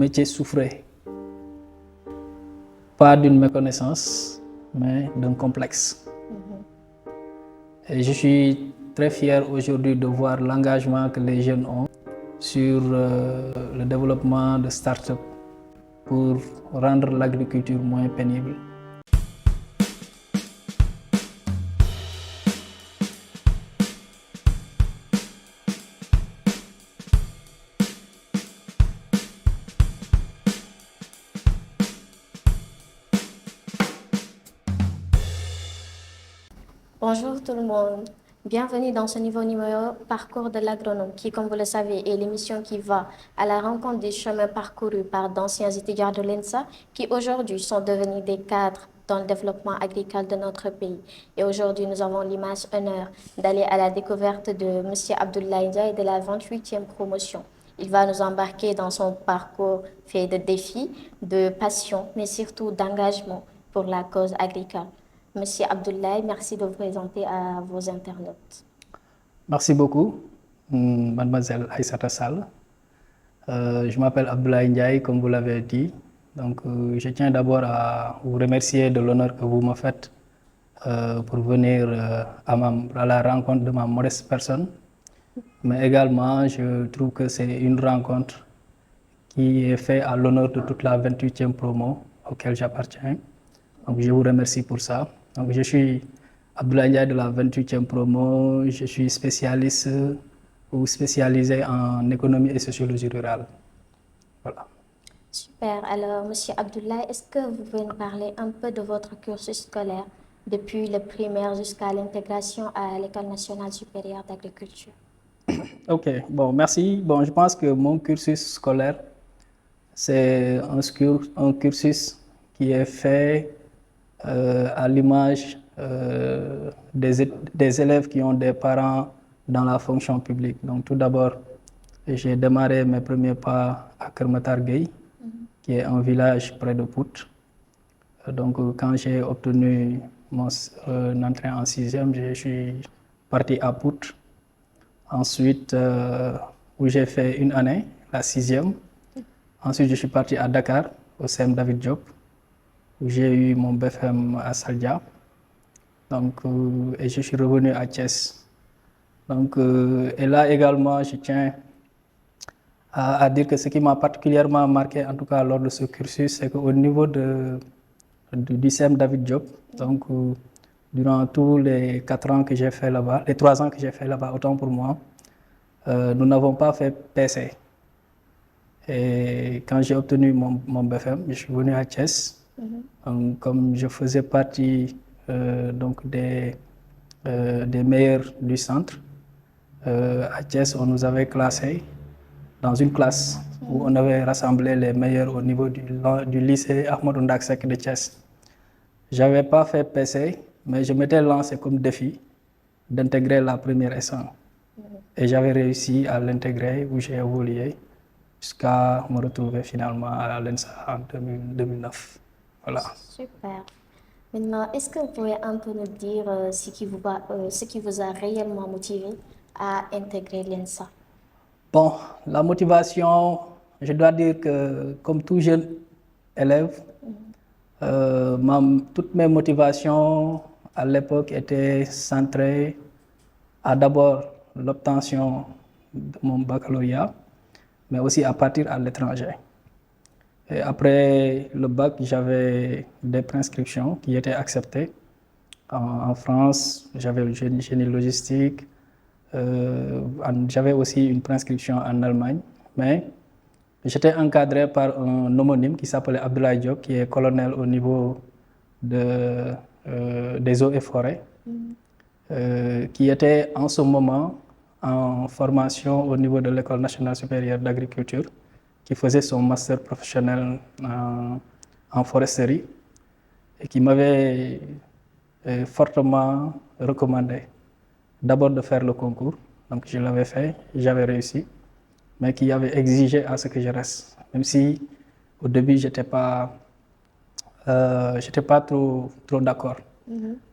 Le métier souffrait pas d'une méconnaissance, mais d'un complexe. Et je suis très fier aujourd'hui de voir l'engagement que les jeunes ont sur le développement de start-up pour rendre l'agriculture moins pénible. Bonjour tout le monde, bienvenue dans ce nouveau numéro Parcours de l'agronome qui, comme vous le savez, est l'émission qui va à la rencontre des chemins parcourus par d'anciens étudiants de l'ENSA qui aujourd'hui sont devenus des cadres dans le développement agricole de notre pays. Et aujourd'hui, nous avons l'immense honneur d'aller à la découverte de M. Abdoulaye Ndiaye de la 28e promotion. Il va nous embarquer dans son parcours fait de défis, de passion, mais surtout d'engagement pour la cause agricole. Monsieur Abdoulaye, merci de vous présenter à vos internautes. Merci beaucoup, mademoiselle Aïssata Sall. Je m'appelle Abdoulaye Ndiaye, comme vous l'avez dit. Donc, je tiens d'abord à vous remercier de l'honneur que vous me faites pour venir à la rencontre de ma modeste personne. Mais également, je trouve que c'est une rencontre qui est faite à l'honneur de toute la 28e promo auquel j'appartiens. Donc, je vous remercie pour ça. Donc, je suis Abdoulaye Ndiaye de la 28e promo. Je suis spécialiste ou spécialisé en économie et sociologie rurale. Voilà. Super. Alors, Monsieur Abdoulaye, est-ce que vous pouvez nous parler un peu de votre cursus scolaire depuis le primaire jusqu'à l'intégration à l'École nationale supérieure d'agriculture? Ok, bon, merci. Bon, je pense que mon cursus scolaire, c'est un cursus qui est fait à l'image des élèves qui ont des parents dans la fonction publique. Donc, tout d'abord, j'ai démarré mes premiers pas à Kermatar Gueye, qui est un village près de Pout. Donc, quand j'ai obtenu mon entrée en sixième, je suis parti à Pout. Ensuite, où j'ai fait une année, la sixième. Ensuite, je suis parti à Dakar, au CEM David Diop, où j'ai eu mon BFM à Saldia. Donc, et je suis revenu à Thiès. Donc, et là également, je tiens à dire que ce qui m'a particulièrement marqué, en tout cas lors de ce cursus, c'est qu'au niveau du CEM David Diop, donc, durant tous les 4 ans que j'ai fait là-bas, les 3 ans que j'ai fait là-bas, autant pour moi, nous n'avons pas fait PC. Et quand j'ai obtenu mon BFM, je suis venu à Thiès. Donc, comme je faisais partie donc des meilleurs du centre, à Thiès, on nous avait classés dans une classe où on avait rassemblé les meilleurs au niveau du lycée Ahmadou Ndak Seck de Thiès. Je n'avais pas fait PC, mais je m'étais lancé comme défi d'intégrer la première S1. Et j'avais réussi à l'intégrer où j'ai évolué jusqu'à me retrouver finalement à l'ENSA en 2009. Voilà. Super. Maintenant, est-ce que vous pouvez un peu nous dire ce qui vous a réellement motivé à intégrer l'ENSA? Bon, la motivation, je dois dire que comme tout jeune élève, toutes mes motivations à l'époque étaient centrées à d'abord l'obtention de mon baccalauréat, mais aussi à partir à l'étranger. Et après le bac, j'avais des préinscriptions qui étaient acceptées. En France, j'avais le génie logistique. J'avais aussi une préinscription en Allemagne, mais j'étais encadré par un homonyme qui s'appelait Abdoulaye Diop, qui est colonel au niveau des eaux et forêts, qui était en ce moment en formation au niveau de l'École nationale supérieure d'agriculture, qui faisait son master professionnel en foresterie et qui m'avait fortement recommandé d'abord de faire le concours. Donc je l'avais fait, j'avais réussi, mais qui avait exigé à ce que je reste. Même si au début, je n'étais pas trop d'accord.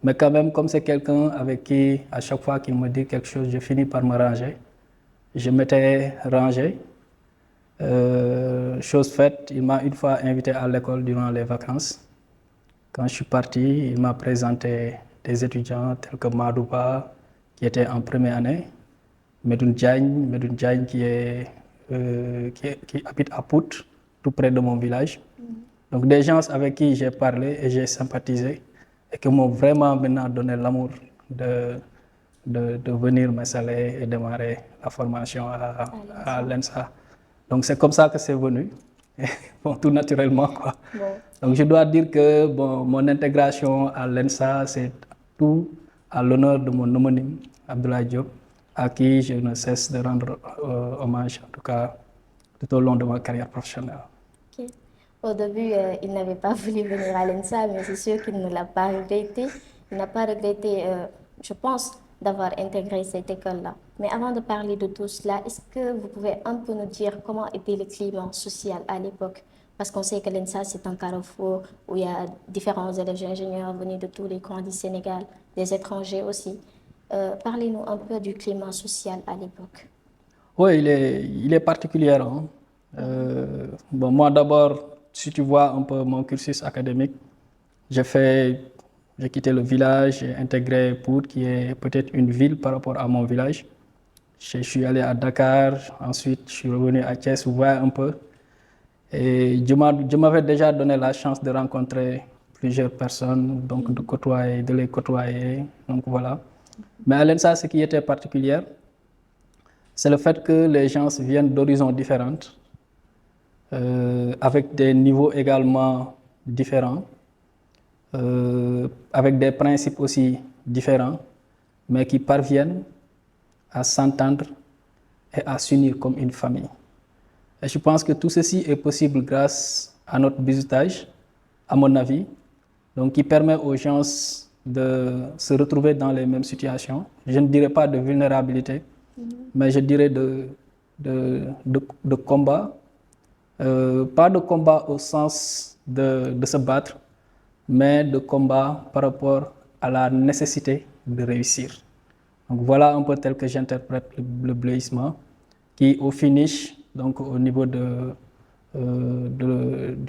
Mais quand même, comme c'est quelqu'un avec qui, à chaque fois qu'il me dit quelque chose, je finis par me ranger. Je m'étais rangé. Chose faite, il m'a une fois invité à l'école durant les vacances. Quand je suis parti, il m'a présenté des étudiants tels que Madouba, qui était en première année, Medoune Diagne qui habite à Pout, tout près de mon village. Donc des gens avec qui j'ai parlé et j'ai sympathisé et qui m'ont vraiment maintenant donné l'amour de venir m'installer et démarrer la formation à l'ENSA. Donc c'est comme ça que c'est venu, bon, tout naturellement, quoi. Bon. Donc je dois dire que bon, mon intégration à l'ENSA, c'est tout à l'honneur de mon homonyme, Abdoulaye Diop, à qui je ne cesse de rendre hommage, en tout cas tout au long de ma carrière professionnelle. Ok. Au début, il n'avait pas voulu venir à l'ENSA, mais c'est sûr qu'il ne l'a pas regretté. Il n'a pas regretté, je pense, d'avoir intégré cette école-là. Mais avant de parler de tout cela, est-ce que vous pouvez un peu nous dire comment était le climat social à l'époque? Parce qu'on sait que l'ENSA, c'est un carrefour où il y a différents élèves ingénieurs venus de tous les coins du Sénégal, des étrangers aussi. Parlez-nous un peu du climat social à l'époque. Oui, il est particulier, hein. Bon, moi d'abord, si tu vois un peu mon cursus académique, j'ai quitté le village, j'ai intégré Pout, qui est peut-être une ville par rapport à mon village. Je suis allé à Dakar, ensuite je suis revenu à Thiès, vous voyez un peu. Et je m'avais déjà donné la chance de rencontrer plusieurs personnes, donc de les côtoyer, donc voilà. Mais à l'ENSA, ce qui était particulier, c'est le fait que les gens viennent d'horizons différents, avec des niveaux également différents, avec des principes aussi différents, mais qui parviennent à s'entendre et à s'unir comme une famille. Et je pense que tout ceci est possible grâce à notre bizutage, à mon avis, donc qui permet aux gens de se retrouver dans les mêmes situations. Je ne dirais pas de vulnérabilité, mais je dirais de combat. Pas de combat au sens de se battre, mais de combat par rapport à la nécessité de réussir. Donc voilà un peu tel que j'interprète le bléissement, qui au finish, donc au niveau du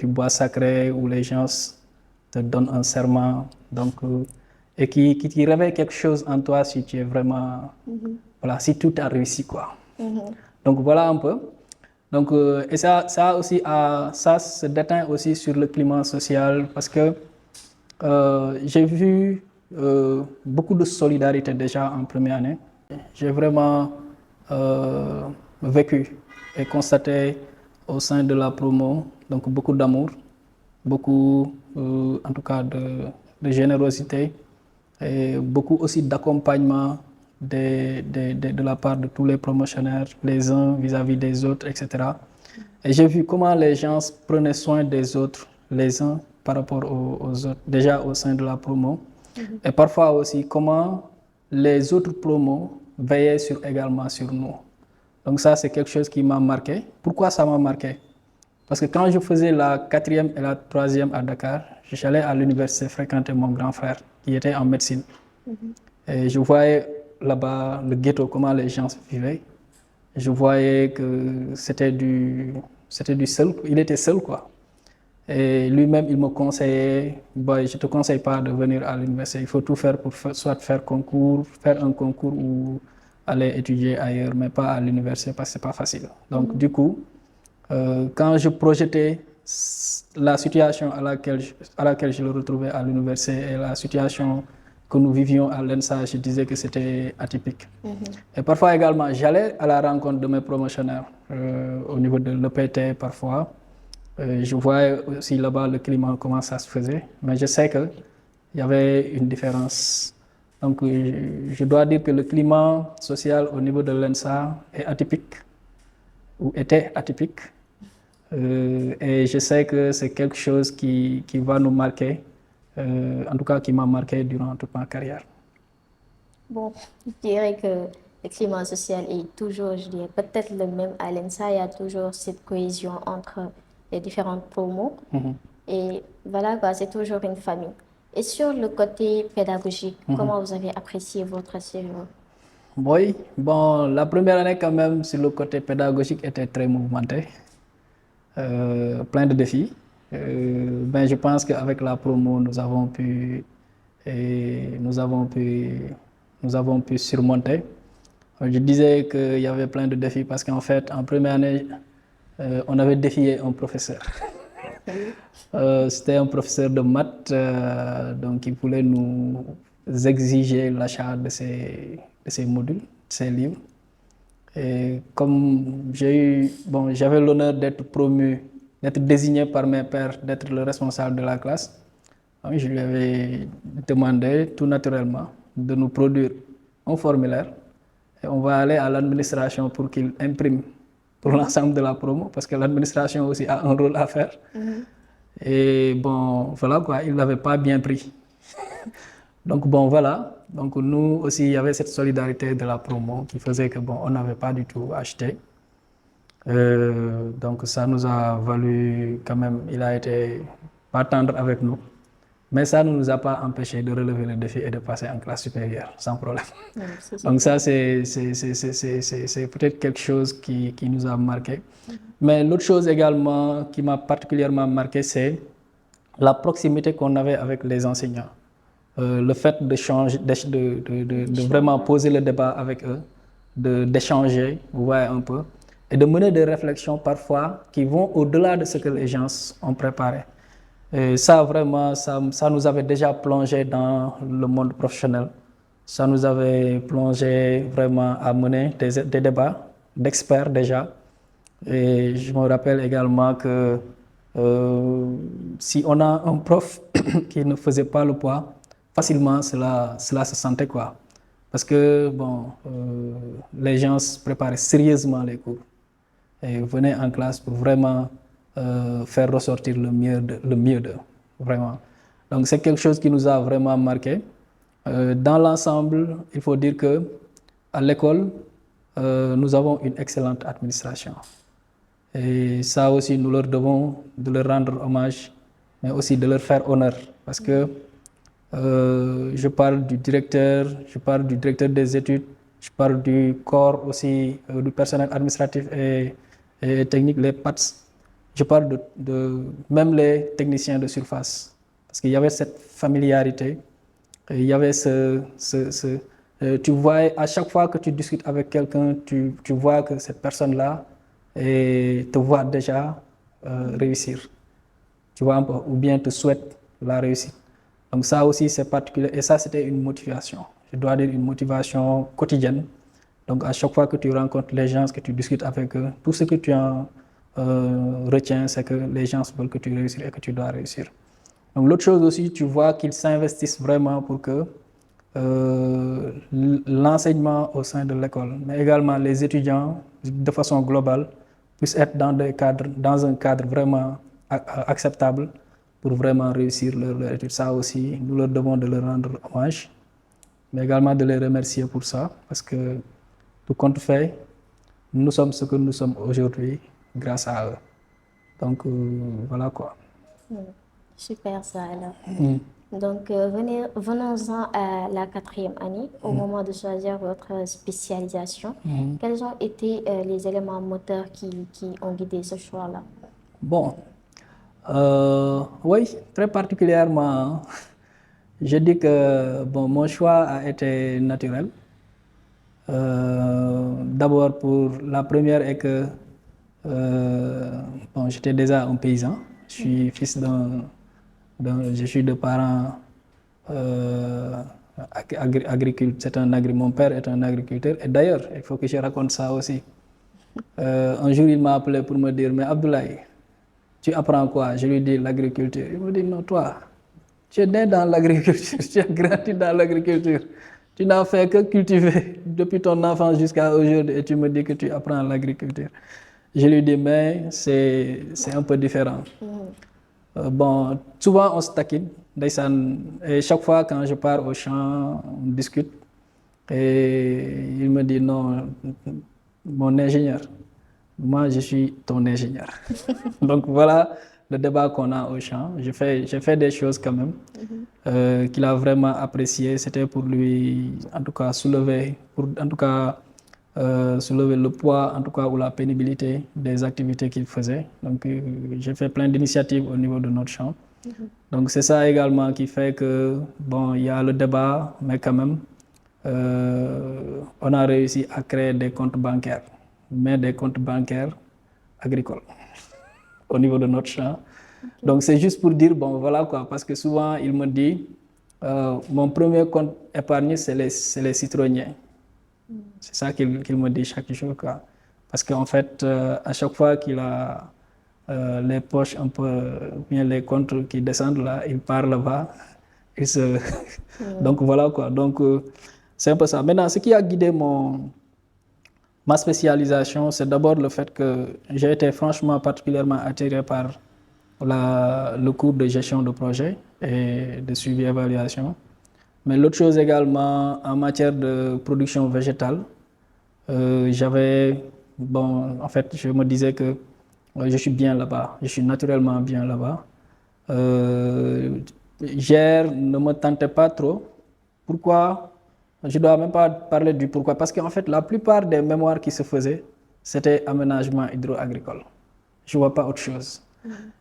bois sacré, où les gens te donnent un serment, donc, et qui réveille quelque chose en toi si tu es vraiment, voilà, si tout a réussi, quoi. Donc voilà un peu. Donc, et ça aussi, ça se déteint aussi sur le climat social parce que j'ai vu beaucoup de solidarité déjà en première année. J'ai vraiment vécu et constaté au sein de la promo donc beaucoup d'amour, beaucoup en tout cas de générosité et beaucoup aussi d'accompagnement de la part de tous les promotionnaires, les uns vis-à-vis des autres, etc. Et j'ai vu comment les gens prenaient soin des autres, les uns par rapport aux autres, déjà au sein de la promo. Et parfois aussi comment les autres promos veillaient également sur nous. Donc ça, c'est quelque chose qui m'a marqué. Pourquoi ça m'a marqué? Parce que quand je faisais la 4e et la 3e à Dakar, j'allais à l'université fréquenter mon grand frère qui était en médecine. Et je voyais là-bas le ghetto, comment les gens vivaient. Je voyais que c'était du seul, il était seul, quoi. Et lui-même, il me conseillait, bah, je ne te conseille pas de venir à l'université, il faut tout faire pour soit faire un concours ou aller étudier ailleurs, mais pas à l'université parce que ce n'est pas facile. Donc du coup, quand je projetais la situation à laquelle je le retrouvais à l'université et la situation que nous vivions à l'ENSA, je disais que c'était atypique. Et parfois également, j'allais à la rencontre de mes promotionnaires au niveau de l'EPT parfois. Je voyais aussi là-bas le climat, comment ça se faisait, mais je sais qu'il y avait une différence. Donc je dois dire que le climat social au niveau de l'ENSA est atypique, ou était atypique. Et je sais que c'est quelque chose qui va nous marquer, en tout cas qui m'a marqué durant toute ma carrière. Bon, je dirais que le climat social est toujours, je dirais, peut-être le même à l'ENSA. Il y a toujours cette cohésion entre les différentes promos. Et voilà, quoi, c'est toujours une famille. Et sur le côté pédagogique, comment vous avez apprécié votre séjour? Oui, bon, la première année quand même, sur le côté pédagogique, était très mouvementée. plein de défis. Je pense qu'avec la promo, nous avons pu surmonter. Je disais qu'il y avait plein de défis parce qu'en fait, en première année, on avait défié un professeur. C'était un professeur de maths, donc il voulait nous exiger l'achat de ces modules, de ces livres. Et comme j'avais l'honneur d'être promu, d'être désigné par mes pairs, d'être le responsable de la classe, je lui avais demandé tout naturellement de nous produire un formulaire et on va aller à l'administration pour qu'il imprime pour l'ensemble de la promo parce que l'administration aussi a un rôle à faire. Et voilà quoi, il ne l'avait pas bien pris. Donc voilà, donc nous aussi, il y avait cette solidarité de la promo qui faisait que on n'avait pas du tout acheté. Donc ça nous a valu quand même, il a été pas tendre avec nous. Mais ça ne nous a pas empêché de relever le défi et de passer en classe supérieure sans problème. Donc ça, c'est peut-être quelque chose qui nous a marqué. Mais l'autre chose également qui m'a particulièrement marqué, c'est la proximité qu'on avait avec les enseignants. Le fait de vraiment poser le débat avec eux, d'échanger, vous voyez un peu, et de mener des réflexions parfois qui vont au-delà de ce que les gens ont préparé. Et ça, vraiment, ça nous avait déjà plongé dans le monde professionnel. Ça nous avait plongé vraiment à mener des débats d'experts déjà. Et je me rappelle également que si on a un prof qui ne faisait pas le poids, facilement cela se sentait quoi. Parce que les gens préparaient sérieusement les cours et venaient en classe pour vraiment faire ressortir le mieux d'eux, vraiment. Donc c'est quelque chose qui nous a vraiment marqué. Dans l'ensemble, il faut dire que à l'école, nous avons une excellente administration. Et ça aussi, nous leur devons de leur rendre hommage, mais aussi de leur faire honneur. Parce que je parle du directeur des études, je parle du corps aussi, du personnel administratif et technique, les PATS. Je parle de même les techniciens de surface. Parce qu'il y avait cette familiarité, et il y avait tu vois, à chaque fois que tu discutes avec quelqu'un, tu vois que cette personne-là te voit déjà réussir. Tu vois, ou bien te souhaite la réussite. Donc ça aussi, c'est particulier. Et ça, c'était une motivation. Je dois dire une motivation quotidienne. Donc à chaque fois que tu rencontres les gens, que tu discutes avec eux, tout ce que tu en retiens, c'est que les gens veulent que tu réussisses et que tu dois réussir. Donc l'autre chose aussi, tu vois qu'ils s'investissent vraiment pour que l'enseignement au sein de l'école, mais également les étudiants de façon globale, puissent être dans un cadre vraiment acceptable pour vraiment réussir leur étude. Ça aussi, nous leur devons de leur rendre hommage, mais également de les remercier pour ça, parce que tout compte fait, nous sommes ce que nous sommes aujourd'hui grâce à eux. Donc voilà quoi. Super ça alors. Donc venons-en à la 4e année, au moment de choisir votre spécialisation. Quels ont été les éléments moteurs qui ont guidé ce choix-là? Oui, très particulièrement, je dis que mon choix a été naturel. D'abord, pour la première est que j'étais déjà un paysan. Je suis fils je suis de parents agriculteurs. Mon père est un agriculteur. Et d'ailleurs, il faut que je raconte ça aussi. Un jour, il m'a appelé pour me dire, mais Abdoulaye, tu apprends quoi? Je lui dis l'agriculture. Il me dit, non, toi, tu es né dans l'agriculture, tu as grandi dans l'agriculture. Tu n'as fait que cultiver depuis ton enfance jusqu'à aujourd'hui et tu me dis que tu apprends l'agriculture. Je lui dis, mais c'est un peu différent. Souvent on se taquine. Et chaque fois quand je pars au champ, on discute. Et il me dit, non, mon ingénieur, moi je suis ton ingénieur. Donc voilà le débat qu'on a au champ. J'ai fait des choses quand même qu'il a vraiment apprécié. C'était pour lui, en tout cas, soulever, pour en tout cas soulever le poids, en tout cas, ou la pénibilité des activités qu'ils faisaient. Donc, j'ai fait plein d'initiatives au niveau de notre champ. Donc, c'est ça également qui fait que, bon, il y a le débat, mais quand même, on a réussi à créer des comptes bancaires, mais des comptes bancaires agricoles au niveau de notre champ. Donc, c'est juste pour dire, bon, voilà quoi, parce que souvent, il me dit, mon premier compte épargné, c'est les citronniers. C'est ça qu'il me dit chaque jour, quoi. Parce qu'en fait, à chaque fois qu'il a les poches un peu, bien les comptes qui descendent là, il part là-bas. Donc, voilà quoi. Donc, c'est un peu ça. Maintenant, ce qui a guidé ma spécialisation, c'est d'abord le fait que j'ai été franchement particulièrement attiré par le cours de gestion de projet et de suivi évaluation. Mais l'autre chose également, en matière de production végétale, en fait, je me disais que je suis bien là-bas, je suis naturellement bien là-bas. Gère ne me tentait pas trop. Pourquoi? Je ne dois même pas parler du pourquoi. Parce qu'en fait, la plupart des mémoires qui se faisaient, c'était aménagement hydro-agricole. Je ne vois pas autre chose.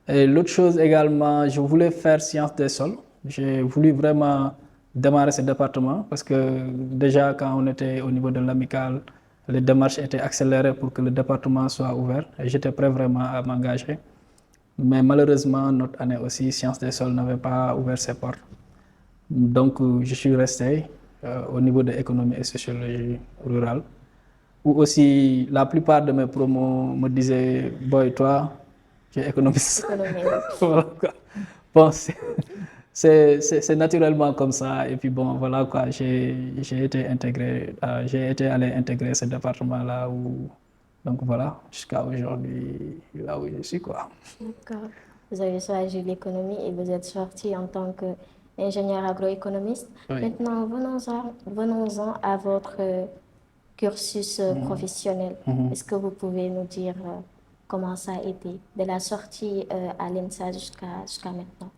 Et l'autre chose également, je voulais faire sciences des sols. J'ai voulu vraiment démarrer ce département parce que déjà quand on était au niveau de l'amicale, les démarches étaient accélérées pour que le département soit ouvert et j'étais prêt vraiment à m'engager. Mais malheureusement, notre année aussi, sciences des sols n'avait pas ouvert ses portes. Donc, je suis resté au niveau de l'économie et sociologie rurale, où aussi la plupart de mes promos me disaient, boy, toi, tu es économiste. Voilà, quoi. Bon, c'est naturellement comme ça. Et puis bon, voilà quoi, j'ai été intégré, j'ai été allé intégrer ce département-là donc voilà, jusqu'à aujourd'hui, là où je suis quoi. D'accord. Vous avez choisi l'économie et vous êtes sorti en tant qu'ingénieur agroéconomiste. Oui. Maintenant, venons-en à votre cursus professionnel. Est-ce que vous pouvez nous dire comment ça a été de la sortie à l'INSA jusqu'à maintenant?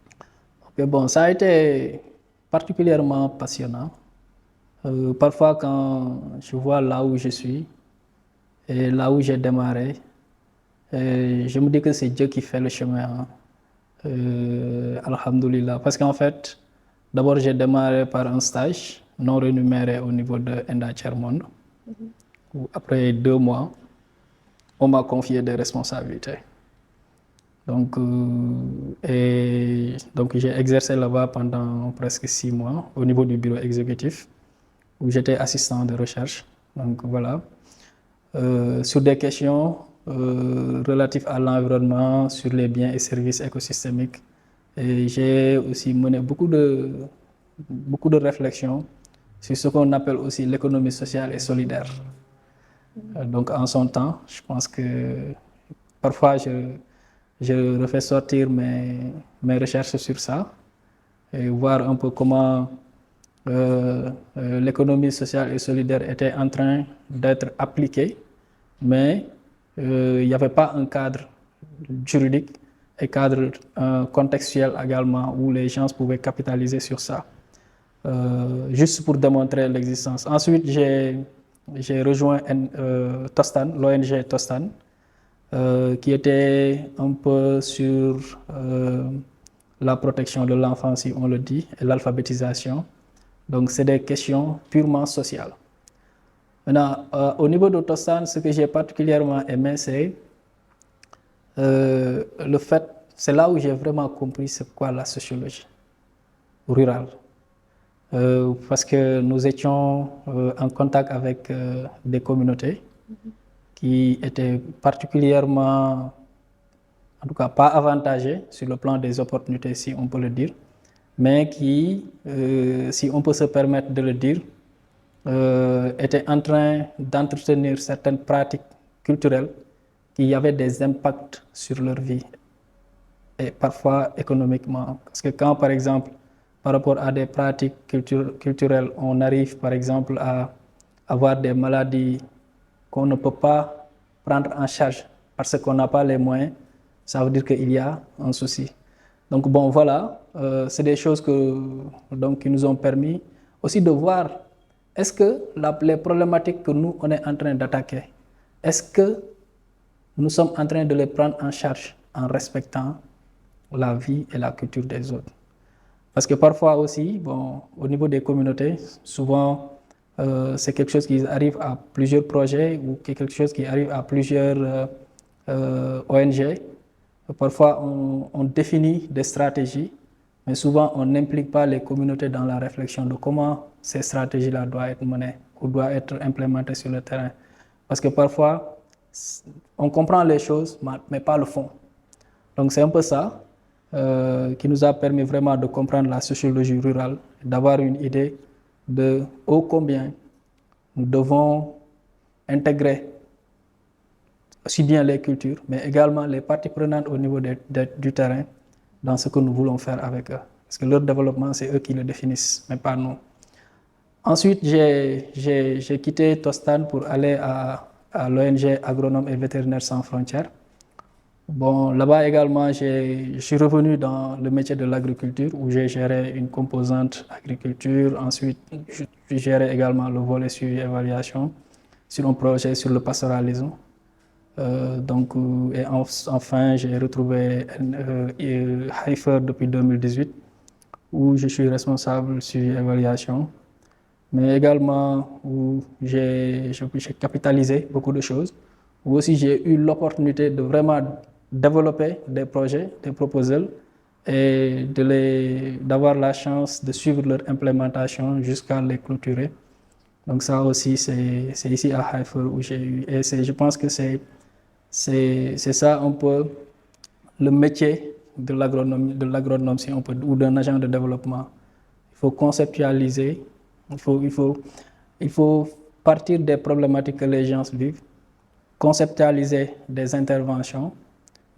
Ok, bon, ça a été particulièrement passionnant. Parfois, quand je vois là où je suis et là où j'ai démarré, je me dis que c'est Dieu qui fait le chemin. Hein. Alhamdoulilah. Parce qu'en fait, d'abord, j'ai démarré par un stage non rémunéré au niveau de Enda Monde. Après 2 mois, on m'a confié des responsabilités. Donc, j'ai exercé là-bas pendant presque 6 mois au niveau du bureau exécutif où j'étais assistant de recherche. Donc voilà. Sur des questions relatives à l'environnement, sur les biens et services écosystémiques. Et j'ai aussi mené beaucoup de réflexions sur ce qu'on appelle aussi l'économie sociale et solidaire. Donc en son temps, je pense que parfois je refais sortir mes recherches sur ça et voir un peu comment l'économie sociale et solidaire était en train d'être appliquée, mais il n'y avait pas un cadre juridique et cadre contextuel également où les gens pouvaient capitaliser sur ça, juste pour démontrer l'existence. Ensuite, j'ai rejoint Tostan, l'ONG Tostan, qui était un peu sur la protection de l'enfant, si on le dit, et l'alphabétisation. Donc, c'est des questions purement sociales. Maintenant, au niveau de Tostan, ce que j'ai particulièrement aimé, c'est le fait, c'est là où j'ai vraiment compris c'est quoi la sociologie rurale. Parce que nous étions en contact avec des communautés qui étaient particulièrement, en tout cas pas avantagées sur le plan des opportunités, si on peut le dire, mais qui, si on peut se permettre de le dire, étaient en train d'entretenir certaines pratiques culturelles qui avaient des impacts sur leur vie et parfois économiquement. Parce que quand, par exemple, par rapport à des pratiques culturelles, on arrive, par exemple, à avoir des maladies qu'on ne peut pas prendre en charge parce qu'on n'a pas les moyens, ça veut dire qu'il y a un souci. Donc bon, voilà, c'est des choses qui nous ont permis aussi de voir est-ce que les problématiques que nous, on est en train d'attaquer, est-ce que nous sommes en train de les prendre en charge en respectant la vie et la culture des autres? Parce que parfois aussi, bon, au niveau des communautés, souvent, c'est quelque chose qui arrive à plusieurs projets ou quelque chose qui arrive à plusieurs ONG. Parfois, on définit des stratégies, mais souvent, on n'implique pas les communautés dans la réflexion de comment ces stratégies-là doivent être menées ou doivent être implémentées sur le terrain. Parce que parfois, on comprend les choses, mais pas le fond. Donc, c'est un peu ça qui nous a permis vraiment de comprendre la sociologie rurale, d'avoir une idée de ô combien nous devons intégrer aussi bien les cultures, mais également les parties prenantes au niveau du terrain dans ce que nous voulons faire avec eux. Parce que leur développement, c'est eux qui le définissent, mais pas nous. Ensuite, j'ai quitté Tostan pour aller à l'ONG Agronomes et Vétérinaires sans frontières. Bon, là-bas également, je suis revenu dans le métier de l'agriculture où j'ai géré une composante agriculture. Ensuite, j'ai géré également le volet suivi évaluation sur un projet sur le pastoralisme. Et enfin, j'ai retrouvé Heifer depuis 2018 où je suis responsable suivi évaluation, mais également où j'ai capitalisé beaucoup de choses, où aussi j'ai eu l'opportunité de vraiment développer des projets, des proposals et d'avoir la chance de suivre leur implémentation jusqu'à les clôturer. Donc ça aussi, c'est ici à Heifer où j'ai eu, et je pense que c'est ça un peu le métier de l'agronome, si on peut, ou d'un agent de développement. Il faut conceptualiser, il faut partir des problématiques que les gens vivent, conceptualiser des interventions,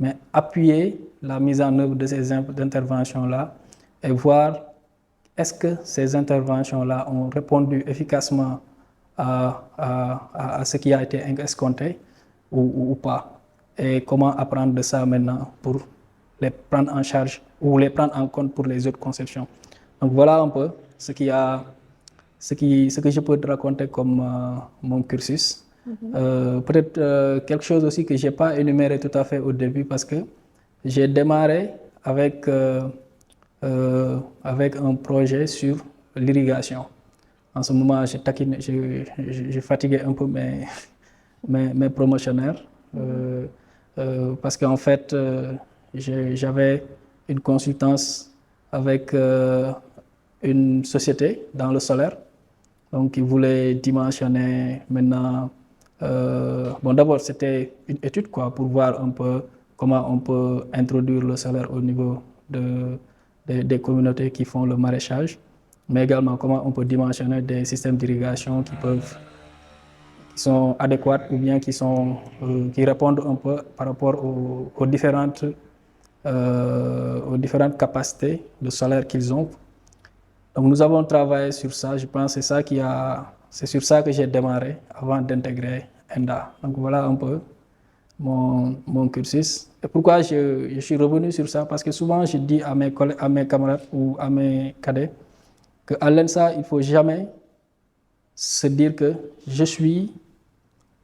mais appuyer la mise en œuvre de ces interventions-là et voir est-ce que ces interventions-là ont répondu efficacement à ce qui a été escompté ou pas. Et comment apprendre de ça maintenant pour les prendre en charge ou les prendre en compte pour les autres conceptions. Donc voilà un peu ce que je peux te raconter comme mon cursus. Peut-être quelque chose aussi que je n'ai pas énuméré tout à fait au début parce que j'ai démarré avec un projet sur l'irrigation. En ce moment, j'ai fatigué un peu mes promotionnaires parce qu'en fait, j'avais une consultance avec une société dans le solaire. Donc, ils voulaient dimensionner maintenant. Bon, d'abord, c'était une étude pour voir un peu comment on peut introduire le solaire au niveau des communautés qui font le maraîchage, mais également comment on peut dimensionner des systèmes d'irrigation qui sont adéquats ou bien qui répondent un peu par rapport aux différentes capacités de solaire qu'ils ont. Donc nous avons travaillé sur ça. Je pense que c'est sur ça que j'ai démarré avant d'intégrer ENDA. Donc voilà un peu mon cursus. Et pourquoi je suis revenu sur ça? Parce que souvent je dis à mes camarades ou à mes cadets qu'à l'ENSA, il ne faut jamais se dire que je suis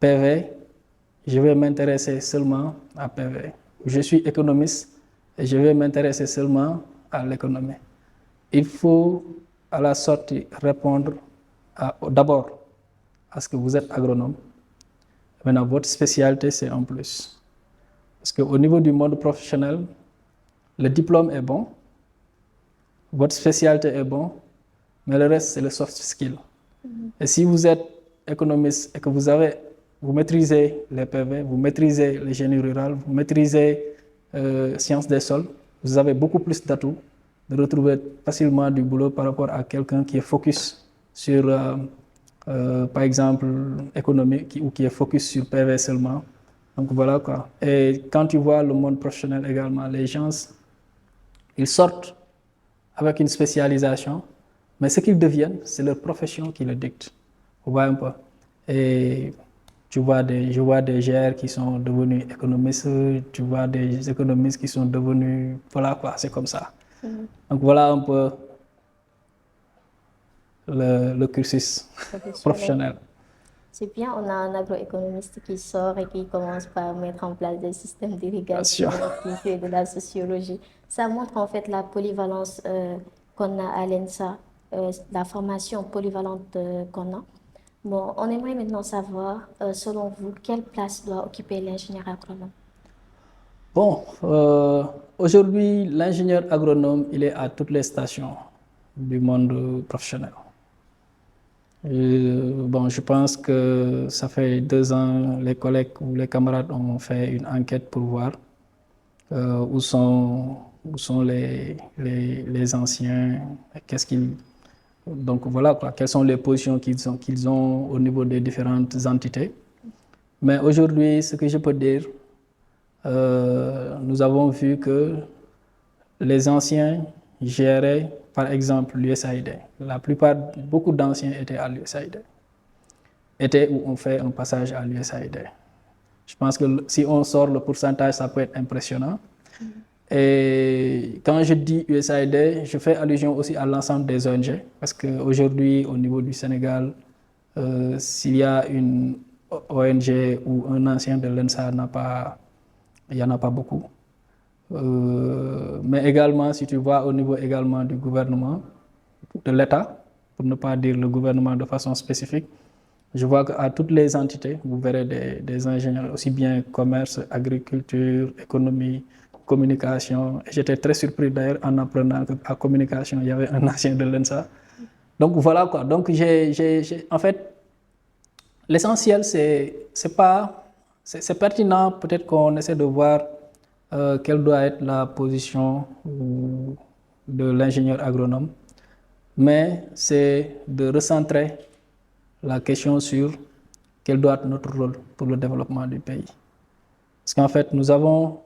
PV, je vais m'intéresser seulement à PV. Je suis économiste et je vais m'intéresser seulement à l'économie. Il faut à la sortie répondre d'abord à ce que vous êtes agronome. Maintenant, votre spécialité, c'est en plus. Parce qu'au niveau du monde professionnel, le diplôme est bon, votre spécialité est bon, mais le reste, c'est le soft skill. Et si vous êtes économiste et que vous maîtrisez les PV, vous maîtrisez le génie rural, vous maîtrisez sciences des sols, vous avez beaucoup plus d'atouts de retrouver facilement du boulot par rapport à quelqu'un qui est focus sur, par exemple, économie ou qui est focus sur PV seulement. Donc voilà quoi. Et quand tu vois le monde professionnel également, les gens, ils sortent avec une spécialisation, mais ce qu'ils deviennent, c'est leur profession qui le dicte. Vous voyez un peu. Et je vois des GR qui sont devenus économistes, tu vois des économistes qui sont devenus... Voilà quoi, c'est comme ça. Donc voilà un peu le cursus professionnel. C'est bien, on a un agroéconomiste qui sort et qui commence par mettre en place des systèmes d'irrigation, qui fait de la sociologie. Ça montre en fait la polyvalence qu'on a à l'ENSA, la formation polyvalente qu'on a. Bon, on aimerait maintenant savoir, selon vous, quelle place doit occuper l'ingénieur agronome? Bon, aujourd'hui, l'ingénieur agronome, il est à toutes les stations du monde professionnel. Bon, je pense que ça fait 2 ans, les collègues ou les camarades ont fait une enquête pour voir où sont les anciens, qu'est-ce qu'ils... Donc voilà quoi, quelles sont les positions qu'ils ont au niveau des différentes entités. Mais aujourd'hui, ce que je peux dire, nous avons vu que les anciens géraient, par exemple, l'USAID. Beaucoup d'anciens étaient à l'USAID, étaient où on fait un passage à l'USAID. Je pense que si on sort le pourcentage, ça peut être impressionnant. Et quand je dis USAID, je fais allusion aussi à l'ensemble des ONG, parce qu'aujourd'hui, au niveau du Sénégal, s'il y a une ONG ou un ancien de l'ENSA, il n'y en a pas beaucoup. Mais également, si tu vois au niveau également du gouvernement, de l'État, pour ne pas dire le gouvernement de façon spécifique, je vois qu'à toutes les entités, vous verrez des ingénieurs, aussi bien commerce, agriculture, économie, communication. Et j'étais très surpris d'ailleurs en apprenant qu'à communication, il y avait un ancien de l'ENSA. Donc voilà quoi. Donc en fait, l'essentiel, c'est pertinent peut-être qu'on essaie de voir quelle doit être la position de l'ingénieur agronome, mais c'est de recentrer la question sur quel doit être notre rôle pour le développement du pays. Parce qu'en fait, nous avons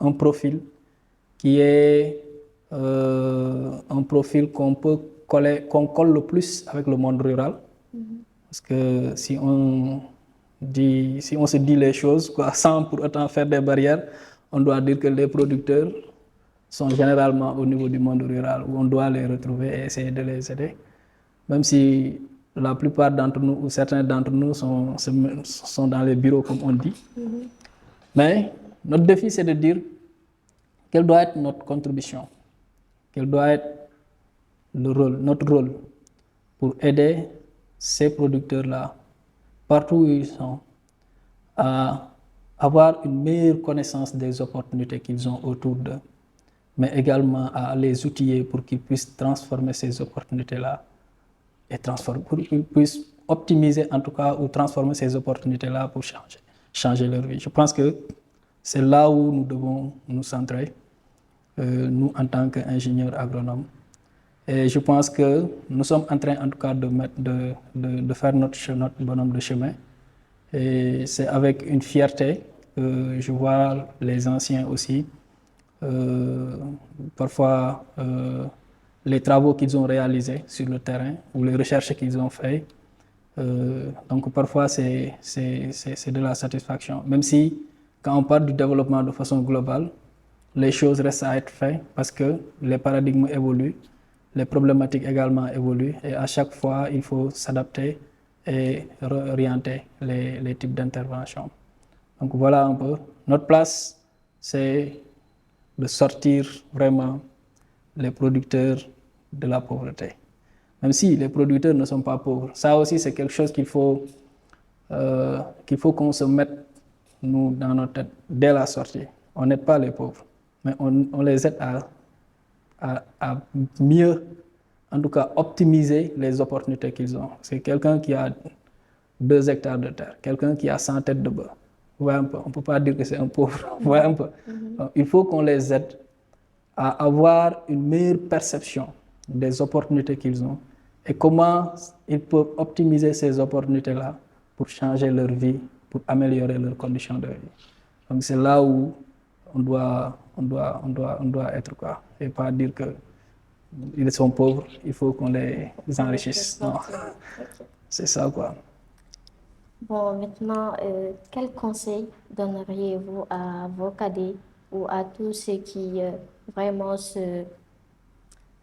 un profil qui est un profil qu'on colle le plus avec le monde rural. Parce que si on se dit les choses, quoi, sans pour autant faire des barrières, on doit dire que les producteurs sont généralement au niveau du monde rural, où on doit les retrouver et essayer de les aider. Même si la plupart d'entre nous, ou certains d'entre nous, sont dans les bureaux, comme on dit. Mais notre défi, c'est de dire quelle doit être notre contribution, quel doit être notre rôle pour aider ces producteurs-là, partout où ils sont, à avoir une meilleure connaissance des opportunités qu'ils ont autour d'eux, mais également à les outiller pour qu'ils puissent transformer ces opportunités-là et pour qu'ils puissent optimiser en tout cas ou transformer ces opportunités-là pour changer leur vie. Je pense que c'est là où nous devons nous centrer, nous en tant qu'ingénieurs agronomes. Et je pense que nous sommes en train en tout cas de faire notre bonhomme de chemin. Et c'est avec une fierté que je vois les anciens aussi, parfois les travaux qu'ils ont réalisés sur le terrain ou les recherches qu'ils ont faites. Donc parfois c'est de la satisfaction. Même si quand on parle du développement de façon globale, les choses restent à être faites parce que les paradigmes évoluent, les problématiques également évoluent et à chaque fois il faut s'adapter et réorienter les types d'intervention. Donc voilà un peu. Notre place, c'est de sortir vraiment les producteurs de la pauvreté. Même si les producteurs ne sont pas pauvres. Ça aussi, c'est quelque chose qu'il faut qu'on se mette, nous, dans notre tête, dès la sortie. On n'aide pas les pauvres, mais on les aide à mieux, en tout cas, optimiser les opportunités qu'ils ont. C'est quelqu'un qui a 2 hectares de terre, quelqu'un qui a 100 têtes de bœuf. On ne peut pas dire que c'est un pauvre. Un peu. Donc, il faut qu'on les aide à avoir une meilleure perception des opportunités qu'ils ont et comment ils peuvent optimiser ces opportunités-là pour changer leur vie, pour améliorer leurs conditions de vie. Donc c'est là où on doit être quoi, et pas dire qu'ils sont pauvres, il faut qu'on les enrichisse. Non, c'est ça quoi. Bon, maintenant, quel conseil donneriez-vous à vos cadets ou à tous ceux qui vraiment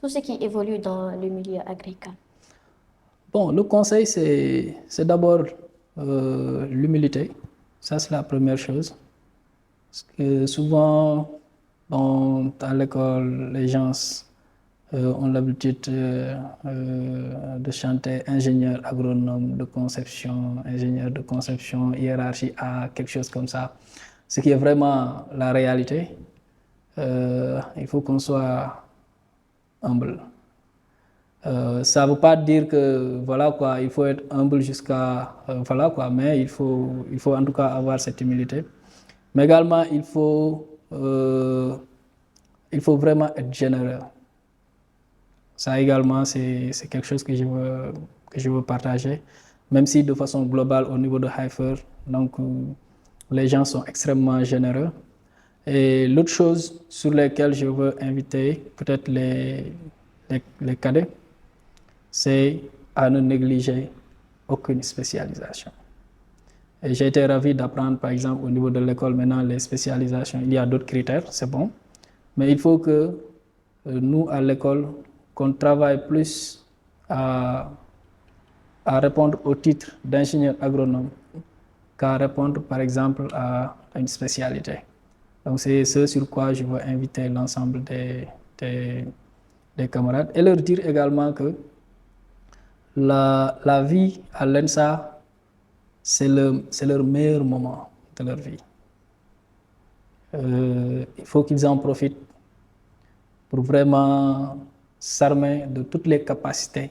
tout ce qui évolue dans le milieu agricole? Bon, le conseil, c'est d'abord l'humilité. Ça, c'est la première chose. Parce que souvent, à l'école, les gens ont l'habitude de chanter ingénieur agronome de conception, ingénieur de conception, hiérarchie A, quelque chose comme ça. Ce qui est vraiment la réalité. Il faut qu'on soit humble. Ça ne veut pas dire que voilà quoi, il faut être humble jusqu'à voilà quoi, mais il faut en tout cas avoir cette humilité. Mais également, il faut vraiment être généreux. Ça également, c'est quelque chose que je veux partager, même si de façon globale, au niveau de Hyper, donc, les gens sont extrêmement généreux. Et l'autre chose sur laquelle je veux inviter peut-être les cadets, c'est à ne négliger aucune spécialisation. Et j'ai été ravi d'apprendre, par exemple, au niveau de l'école, maintenant, les spécialisations, il y a d'autres critères, c'est bon. Mais il faut que nous, à l'école, qu'on travaille plus à répondre au titre d'ingénieur agronome qu'à répondre, par exemple, à une spécialité. Donc, c'est ce sur quoi je veux inviter l'ensemble des camarades et leur dire également que la vie à l'ENSA, c'est leur meilleur moment de leur vie. Il faut qu'ils en profitent pour vraiment s'armer de toutes les capacités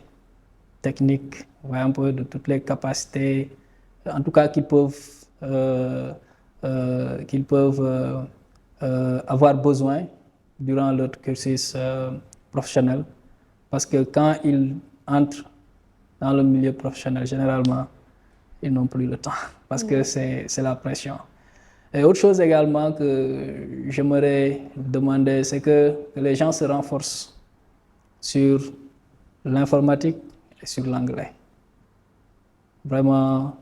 techniques, un peu de toutes les capacités, en tout cas qu'ils peuvent avoir besoin durant leur cursus professionnel. Parce que quand ils entrent dans le milieu professionnel, généralement, ils n'ont plus le temps parce que c'est la pression. Et autre chose également que j'aimerais demander, c'est que les gens se renforcent sur l'informatique et sur l'anglais. Vraiment,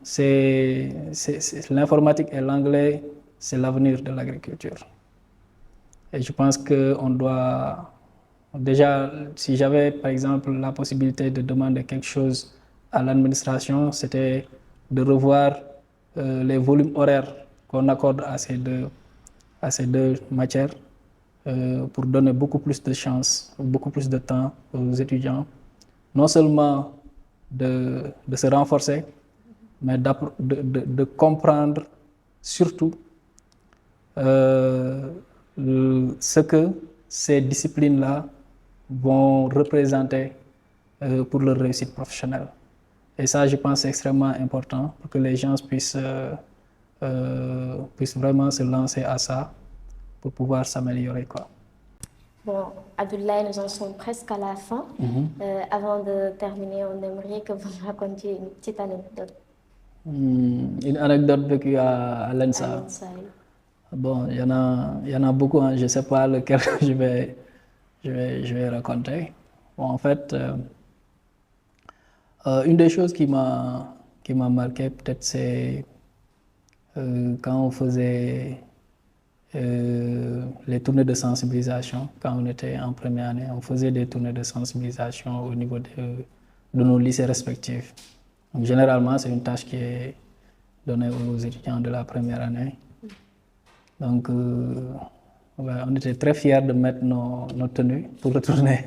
l'informatique et l'anglais, c'est l'avenir de l'agriculture. Et je pense qu'on doit... Déjà, si j'avais par exemple la possibilité de demander quelque chose à l'administration, c'était de revoir les volumes horaires qu'on accorde à ces deux matières pour donner beaucoup plus de chance, beaucoup plus de temps aux étudiants, non seulement de se renforcer, mais de comprendre surtout ce que ces disciplines-là vont représenter pour leur réussite professionnelle. Et ça, je pense, c'est extrêmement important pour que les gens puissent vraiment se lancer à ça pour pouvoir s'améliorer, quoi. Bon, Abdoulaye, nous en sommes presque à la fin. Avant de terminer, on aimerait que vous nous racontiez une petite anecdote. Une anecdote vécue à l'ENSA. Bon, il y en a beaucoup, hein. Je ne sais pas lequel je vais raconter. Bon, en fait, une des choses qui m'a marqué, peut-être, c'est quand on faisait les tournées de sensibilisation, quand on était en première année, on faisait des tournées de sensibilisation au niveau de nos lycées respectifs. Donc, généralement, c'est une tâche qui est donnée aux étudiants de la première année. Donc, on était très fiers de mettre nos tenues pour retourner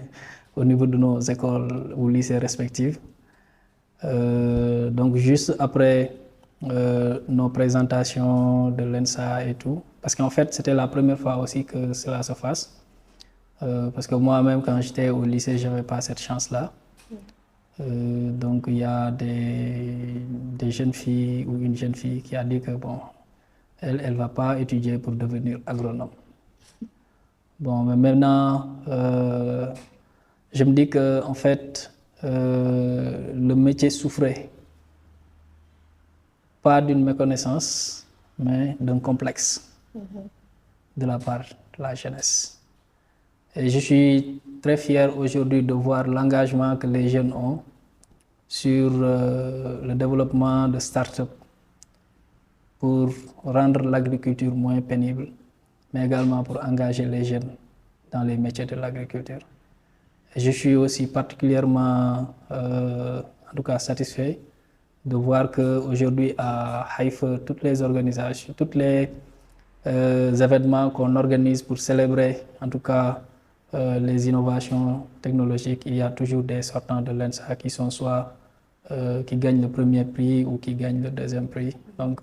au niveau de nos écoles ou lycées respectifs. Donc, juste après nos présentations de l'ENSA et tout, parce qu'en fait, c'était la première fois aussi que cela se fasse. Parce que moi-même, quand j'étais au lycée, je n'avais pas cette chance-là. Donc, il y a des jeunes filles ou une jeune fille qui a dit que, bon, elle ne va pas étudier pour devenir agronome. Bon, mais maintenant, je me dis que, en fait, le métier souffrait pas d'une méconnaissance, mais d'un complexe de la part de la jeunesse. Et je suis très fier aujourd'hui de voir l'engagement que les jeunes ont sur le développement de start-up pour rendre l'agriculture moins pénible, mais également pour engager les jeunes dans les métiers de l'agriculture. Je suis aussi particulièrement, en tout cas, satisfait de voir qu'aujourd'hui à Haïfa, toutes les organisations, tous les événements qu'on organise pour célébrer, en tout cas, les innovations technologiques, il y a toujours des sortants de l'ENSA qui sont soit qui gagnent le premier prix ou qui gagnent le deuxième prix. Donc,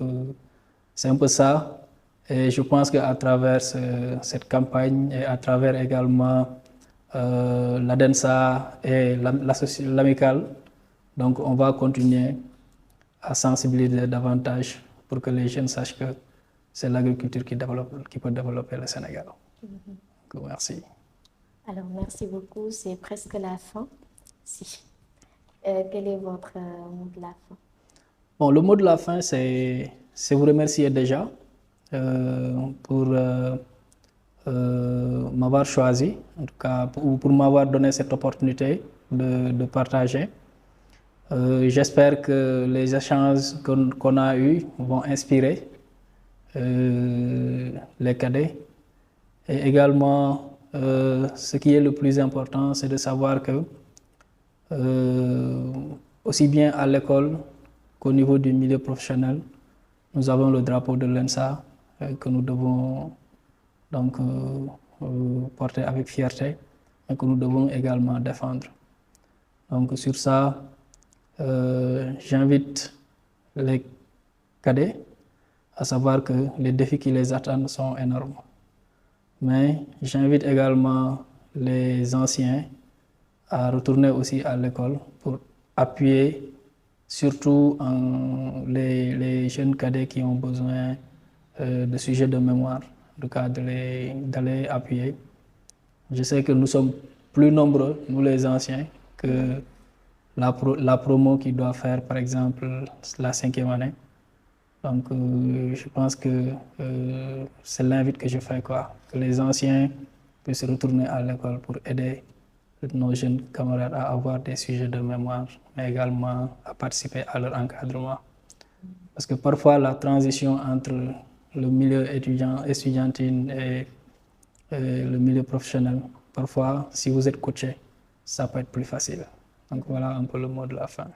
c'est un peu ça. Et je pense qu'à travers cette campagne et à travers également l'ADENSA et l'amicale, donc on va continuer à sensibiliser davantage pour que les jeunes sachent que c'est l'agriculture qui peut développer le Sénégal. Donc, merci. Alors, merci beaucoup. C'est presque la fin. Si. Quel est votre mot de la fin? Bon, le mot de la fin, c'est vous remercier déjà pour m'avoir choisi, en tout cas pour m'avoir donné cette opportunité de partager. J'espère que les échanges qu'on a eus vont inspirer les cadets. Et également, ce qui est le plus important, c'est de savoir que aussi bien à l'école qu'au niveau du milieu professionnel, nous avons le drapeau de l'ENSA que nous devons donc porter avec fierté et que nous devons également défendre. Donc sur ça, j'invite les cadets à savoir que les défis qui les attendent sont énormes. Mais j'invite également les anciens à retourner aussi à l'école pour appuyer surtout les jeunes cadets qui ont besoin de sujets de mémoire, en tout cas d'aller appuyer. Je sais que nous sommes plus nombreux, nous les anciens, que la promo qui doit faire, par exemple, la 5e année. Donc, je pense que c'est l'invite que je fais, quoi. Que les anciens puissent retourner à l'école pour aider nos jeunes camarades à avoir des sujets de mémoire, mais également à participer à leur encadrement. Parce que parfois, la transition entre le milieu estudiantine et le milieu professionnel, parfois, si vous êtes coaché, ça peut être plus facile. Donc, voilà un peu le mot de la fin.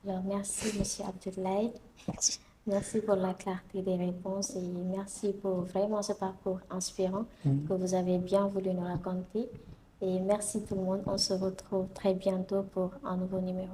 Alors, merci, M. Abdoulaye. Merci. Merci pour la clarté des réponses et merci pour vraiment ce parcours inspirant que vous avez bien voulu nous raconter. Et merci tout le monde. On se retrouve très bientôt pour un nouveau numéro.